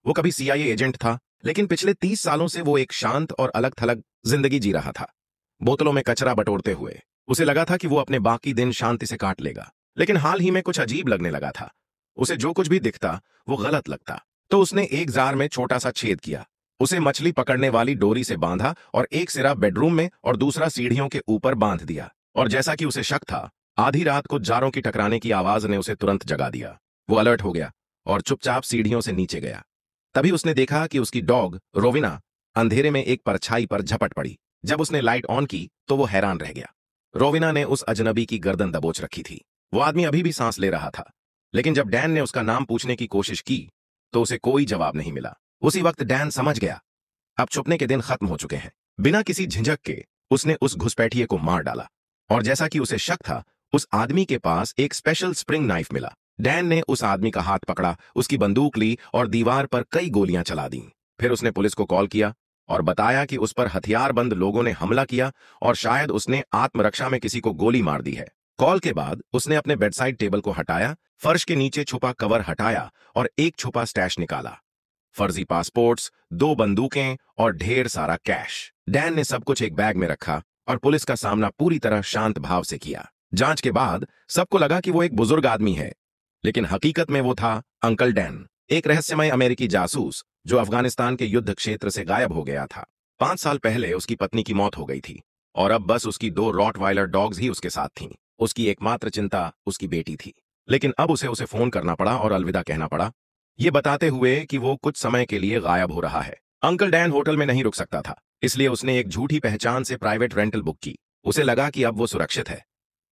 वो कभी CIA agent था, लेकिन पिछले 30 सालों से वो एक शांत और अलग थलग जिंदगी जी रहा था, बोतलों में कचरा बटोरते हुए। उसे लगा था कि वो अपने बाकी दिन शांति से काट लेगा, लेकिन हाल ही में कुछ अजीब लगने लगा था। उसे जो कुछ भी दिखता वो गलत लगता। तो उसने एक जार में छोटा सा छेद किया, उसे मछली पकड़ने वाली डोरी से बांधा और एक सिरा बेडरूम में और दूसरा सीढ़ियों के ऊपर बांध दिया। और जैसा कि उसे शक था, आधी रात को जारों की टकराने की आवाज ने उसे तुरंत जगा दिया। वो अलर्ट हो गया और चुपचाप सीढ़ियों से नीचे गया। तभी उसने देखा कि उसकी डॉग रोविना अंधेरे में एक परछाई पर झपट पड़ी। जब उसने लाइट ऑन की तो वो हैरान रह गया। रोविना ने उस अजनबी की गर्दन दबोच रखी थी। वो आदमी अभी भी सांस ले रहा था, लेकिन जब डैन ने उसका नाम पूछने की कोशिश की तो उसे कोई जवाब नहीं मिला। उसी वक्त डैन समझ गया, अब छुपने के दिन खत्म हो चुके हैं। बिना किसी झिझक के उसने उस घुसपैठिए को मार डाला। और जैसा कि उसे शक था, उस आदमी के पास एक स्पेशल स्प्रिंग नाइफ मिला। डैन ने उस आदमी का हाथ पकड़ा, उसकी बंदूक ली और दीवार पर कई गोलियां चला दी। फिर उसने पुलिस को कॉल किया और बताया कि उस पर हथियारबंद लोगों ने हमला किया और शायद उसने आत्मरक्षा में किसी को गोली मार दी है। कॉल के बाद उसने अपने बेडसाइड टेबल को हटाया, फर्श के नीचे छुपा कवर हटाया और एक छुपा स्टैश निकाला। फर्जी पासपोर्ट्स, 2 बंदूकें और ढेर सारा कैश। डैन ने सब कुछ एक बैग में रखा और पुलिस का सामना पूरी तरह शांत भाव से किया। जांच के बाद सबको लगा कि वो एक बुजुर्ग आदमी है, लेकिन हकीकत में वो था अंकल डैन, एक रहस्यमय अमेरिकी जासूस जो अफगानिस्तान के युद्ध क्षेत्र से गायब हो गया था। 5 साल पहले उसकी पत्नी की मौत हो गई थी और अब बस उसकी 2 रॉटवाइलर डॉग्स ही उसके साथ थीं। उसकी एकमात्र चिंता उसकी बेटी थी, लेकिन अब उसे फोन करना पड़ा और अलविदा कहना पड़ा, ये बताते हुए कि वो कुछ समय के लिए गायब हो रहा है। अंकल डैन होटल में नहीं रुक सकता था, इसलिए उसने एक झूठी पहचान से प्राइवेट रेंटल बुक की। उसे लगा कि अब वो सुरक्षित है,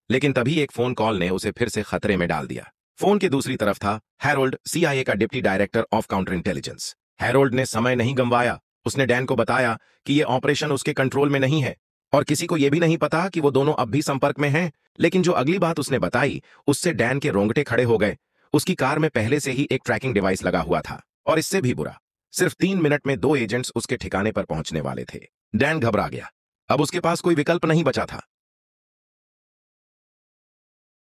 लेकिन तभी एक फोन कॉल ने उसे फिर से खतरे में डाल दिया। फोन के दूसरी तरफ था हैरोल्ड, सीआईए का deputy director of counter intelligence. Harold ने समय नहीं गंवाया। उसने डैन को बताया कि ये ऑपरेशन उसके कंट्रोल में नहीं है और किसी को यह भी नहीं पता कि वो दोनों अब भी संपर्क में हैं। लेकिन जो अगली बात उसने बताई, उससे डैन के रोंगटे खड़े हो गए। उसकी कार में पहले से ही एक ट्रैकिंग डिवाइस लगा हुआ था और इससे भी बुरा, सिर्फ 3 मिनट में 2 एजेंट्स उसके ठिकाने पर पहुंचने वाले थे। डैन घबरा गया। अब उसके पास कोई विकल्प नहीं बचा था।